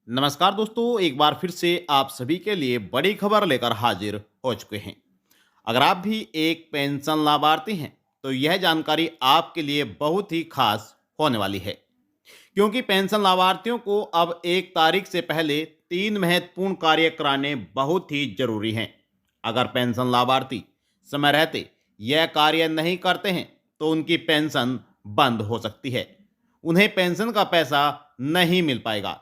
नमस्कार दोस्तों, एक बार फिर से आप सभी के लिए बड़ी खबर लेकर हाजिर हो चुके हैं। अगर आप भी एक पेंशन लाभार्थी हैं, तो यह जानकारी आपके लिए बहुत ही खास होने वाली है, क्योंकि पेंशन लाभार्थियों को अब 1 तारीख से पहले 3 महत्वपूर्ण कार्य कराने बहुत ही जरूरी हैं। अगर पेंशन लाभार्थी समय रहते यह कार्य नहीं करते हैं, तो उनकी पेंशन बंद हो सकती है। उन्हें पेंशन का पैसा नहीं मिल पाएगा।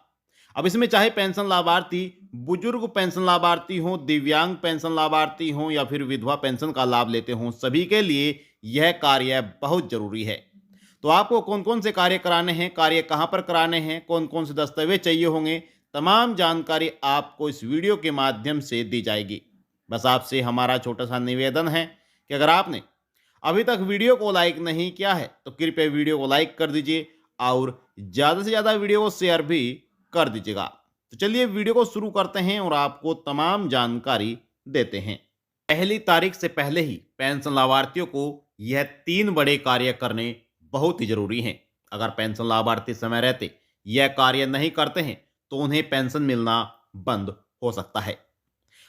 अब इसमें चाहे पेंशन लाभार्थी बुजुर्ग पेंशन लाभार्थी हों, दिव्यांग पेंशन लाभार्थी हों या फिर विधवा पेंशन का लाभ लेते हों, सभी के लिए यह कार्य बहुत जरूरी है। तो आपको कौन कौन से कार्य कराने हैं, कार्य कहाँ पर कराने हैं, कौन कौन से दस्तावेज चाहिए होंगे, तमाम जानकारी आपको इस वीडियो के माध्यम से दी जाएगी। बस आपसे हमारा छोटा सा निवेदन है कि अगर आपने अभी तक वीडियो को लाइक नहीं किया है, तो कृपया वीडियो को लाइक कर दीजिए और ज़्यादा से ज़्यादा वीडियो को शेयर भी कर दीजिएगा। तो चलिए वीडियो को शुरू करते हैं और आपको तमाम जानकारी देते हैं। 1 तारीख से पहले ही पेंशन लाभार्थियों को यह 3 बड़े कार्य करने बहुत ही जरूरी हैं। अगर पेंशन लाभार्थी समय रहते यह कार्य नहीं करते हैं, तो उन्हें पेंशन मिलना बंद हो सकता है।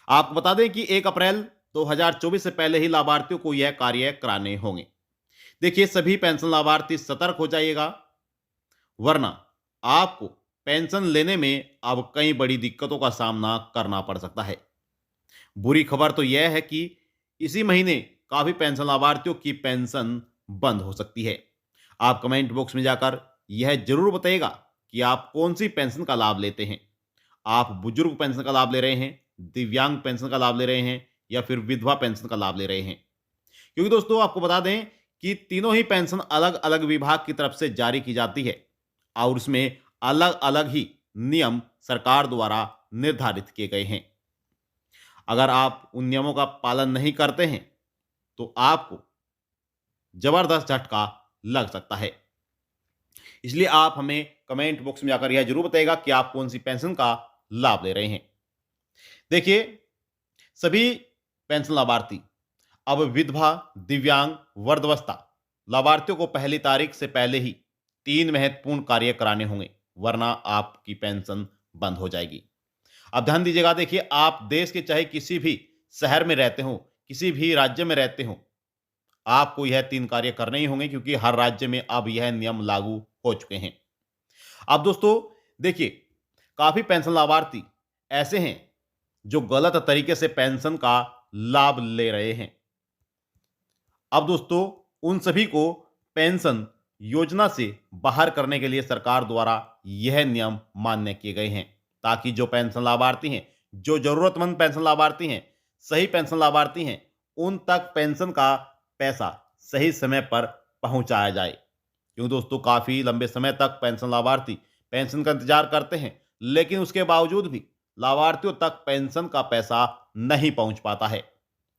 आपको बता दें कि 1 अप्रैल 2024 से पहले ही लाभार्थियों को यह कार्य कराने होंगे। देखिए, सभी पेंशन लाभार्थी सतर्क हो जाइएगा, वरना आपको पेंशन लेने में अब कई बड़ी दिक्कतों का सामना करना पड़ सकता है। बुरी खबर तो यह है कि इसी महीने काफी पेंशन लाभार्थियों की पेंशन बंद हो सकती है। आप कमेंट बॉक्स में जाकर यह जरूर बताइएगा कि आप कौन सी पेंशन का लाभ लेते हैं। आप बुजुर्ग पेंशन का लाभ ले रहे हैं, दिव्यांग पेंशन का लाभ ले रहे हैं या फिर विधवा पेंशन का लाभ ले रहे हैं। क्योंकि दोस्तों, आपको बता दें कि तीनों ही पेंशन अलग अलग विभाग की तरफ से जारी की जाती है और उसमें अलग अलग ही नियम सरकार द्वारा निर्धारित किए गए हैं। अगर आप उन नियमों का पालन नहीं करते हैं, तो आपको जबरदस्त झटका लग सकता है। इसलिए आप हमें कमेंट बॉक्स में जाकर यह जरूर बताइएगा कि आप कौन सी पेंशन का लाभ ले रहे हैं। देखिए, सभी पेंशन लाभार्थी अब विधवा, दिव्यांग, वृद्धावस्था लाभार्थियों को 1 तारीख से पहले ही 3 महत्वपूर्ण कार्य कराने होंगे, वरना आपकी पेंशन बंद हो जाएगी। अब ध्यान दीजिएगा, देखिए, आप देश के चाहे किसी भी शहर में रहते हो, किसी भी राज्य में रहते हो, आपको यह 3 कार्य करने ही होंगे, क्योंकि हर राज्य में अब यह नियम लागू हो चुके हैं। अब दोस्तों, देखिए, काफी पेंशन लाभार्थी ऐसे हैं जो गलत तरीके से पेंशन का लाभ ले रहे हैं। अब दोस्तों, उन सभी को पेंशन योजना से बाहर करने के लिए सरकार द्वारा यह नियम मान्य किए गए हैं, ताकि जो पेंशन लाभार्थी हैं, जो जरूरतमंद पेंशन लाभार्थी हैं, सही पेंशन लाभार्थी हैं, उन तक पेंशन का पैसा सही समय पर पहुंचाया जाए। क्योंकि दोस्तों, काफी लंबे समय तक पेंशन लाभार्थी पेंशन का इंतजार करते हैं, लेकिन उसके बावजूद भी लाभार्थियों तक पेंशन का पैसा नहीं पहुंच पाता है।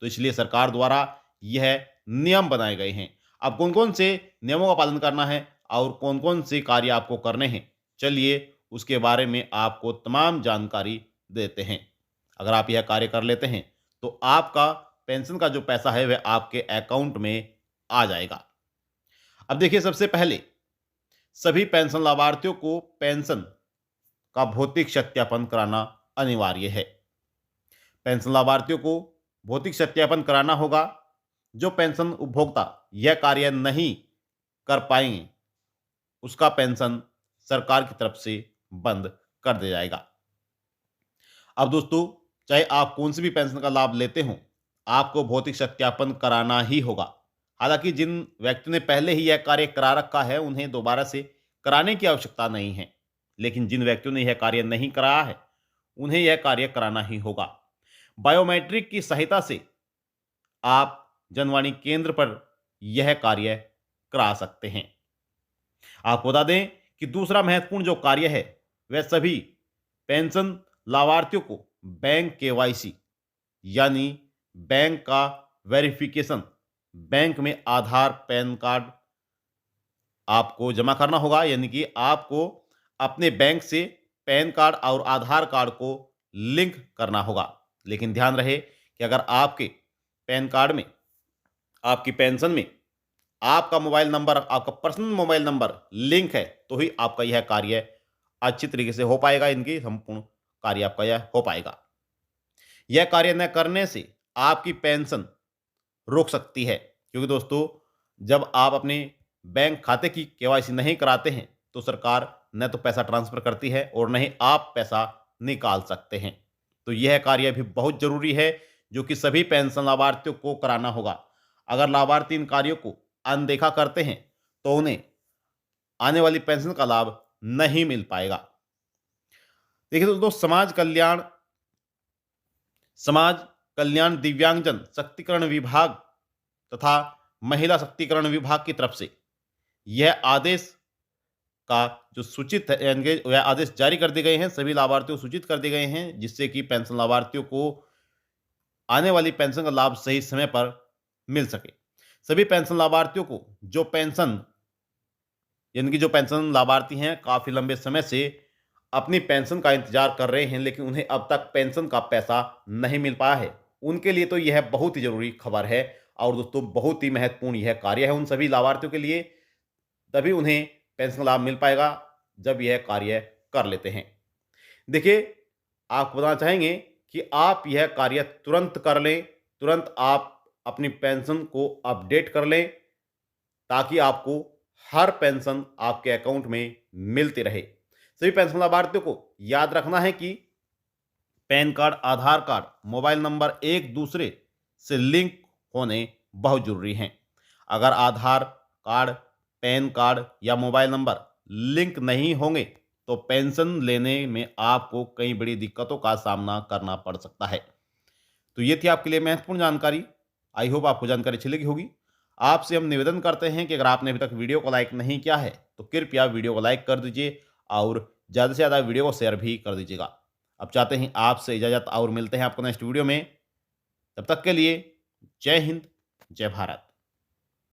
तो इसलिए सरकार द्वारा यह नियम बनाए गए हैं। अब कौन कौन से नियमों का पालन करना है और कौन कौन से कार्य आपको करने हैं, चलिए उसके बारे में आपको तमाम जानकारी देते हैं। अगर आप यह कार्य कर लेते हैं, तो आपका पेंशन का जो पैसा है वह आपके अकाउंट में आ जाएगा। अब देखिए, सबसे पहले सभी पेंशन लाभार्थियों को पेंशन का भौतिक सत्यापन कराना अनिवार्य है। पेंशन लाभार्थियों को भौतिक सत्यापन कराना होगा। जो पेंशन उपभोक्ता यह कार्य नहीं कर पाएंगे, उसका पेंशन सरकार की तरफ से बंद कर दिया जाएगा। अब दोस्तों, चाहे आप कौन सी भी पेंशन का लाभ लेते हो, आपको भौतिक सत्यापन कराना ही होगा। हालांकि जिन व्यक्तियों ने पहले ही यह कार्य करा रखा है, उन्हें दोबारा से कराने की आवश्यकता नहीं है, लेकिन जिन व्यक्तियों ने यह कार्य नहीं कराया है, उन्हें यह कार्य कराना ही होगा। बायोमेट्रिक की सहायता से आप जनवाणी केंद्र पर यह कार्य करा सकते हैं। आपको बता दें कि दूसरा महत्वपूर्ण जो कार्य है, वह सभी पेंशन लाभार्थियों को बैंक केवाईसी यानी बैंक का वेरिफिकेशन, बैंक में आधार, पैन कार्ड आपको जमा करना होगा। यानी कि आपको अपने बैंक से पैन कार्ड और आधार कार्ड को लिंक करना होगा। लेकिन ध्यान रहे कि अगर आपके पैन कार्ड में, आपकी पेंशन में आपका मोबाइल नंबर, आपका पर्सनल मोबाइल नंबर लिंक है, तो ही आपका यह कार्य अच्छी तरीके से हो पाएगा, इनकी संपूर्ण कार्य आपका यह हो पाएगा। यह कार्य न करने से आपकी पेंशन रुक सकती है, क्योंकि दोस्तों जब आप अपने बैंक खाते की केवाईसी नहीं कराते हैं तो सरकार न तो पैसा ट्रांसफर करती है और न ही आप पैसा निकाल सकते हैं। तो यह कार्य भी बहुत जरूरी है जो कि सभी पेंशन लाभार्थियों को कराना होगा। अगर लाभार्थी इन कार्यों को अनदेखा करते हैं तो उन्हें आने वाली पेंशन का लाभ नहीं मिल पाएगा। देखिए दोस्तों, समाज कल्याण दिव्यांगजन शक्तिकरण विभाग तथा महिला शक्तिकरण विभाग की तरफ से यह आदेश का जो सूचित है, यानी कि यह आदेश जारी कर दिए गए हैं, सभी लाभार्थियों को सूचित कर दिए गए हैं, जिससे कि पेंशन लाभार्थियों को आने वाली पेंशन का लाभ सही समय पर मिल सके। सभी पेंशन लाभार्थियों को जो पेंशन, यानी कि जो पेंशन लाभार्थी हैं काफ़ी लंबे समय से अपनी पेंशन का इंतजार कर रहे हैं, लेकिन उन्हें अब तक पेंशन का पैसा नहीं मिल पाया है, उनके लिए तो यह बहुत ही ज़रूरी खबर है। और दोस्तों बहुत ही महत्वपूर्ण यह कार्य है उन सभी लाभार्थियों के लिए, तभी उन्हें पेंशन लाभ मिल पाएगा जब यह कार्य कर लेते हैं। देखिए, आपको बताना चाहेंगे कि आप यह कार्य तुरंत कर लें, तुरंत आप अपनी पेंशन को अपडेट कर लें, ताकि आपको हर पेंशन आपके अकाउंट में मिलती रहे। सभी पेंशन लाभार्थियों को याद रखना है कि पैन कार्ड, आधार कार्ड, मोबाइल नंबर एक दूसरे से लिंक होने बहुत जरूरी हैं। अगर आधार कार्ड, पैन कार्ड या मोबाइल नंबर लिंक नहीं होंगे तो पेंशन लेने में आपको कई बड़ी दिक्कतों का सामना करना पड़ सकता है। तो ये थी आपके लिए महत्वपूर्ण जानकारी। आई होप आपको जानकारी अच्छी लगी होगी। आपसे हम निवेदन करते हैं कि अगर आपने अभी तक वीडियो को लाइक नहीं किया है तो कृपया वीडियो को लाइक कर दीजिए और ज़्यादा से ज़्यादा वीडियो को शेयर भी कर दीजिएगा। अब चाहते हैं आपसे इजाज़त और मिलते हैं आपको नेक्स्ट वीडियो में। तब तक के लिए जय हिंद, जय भारत।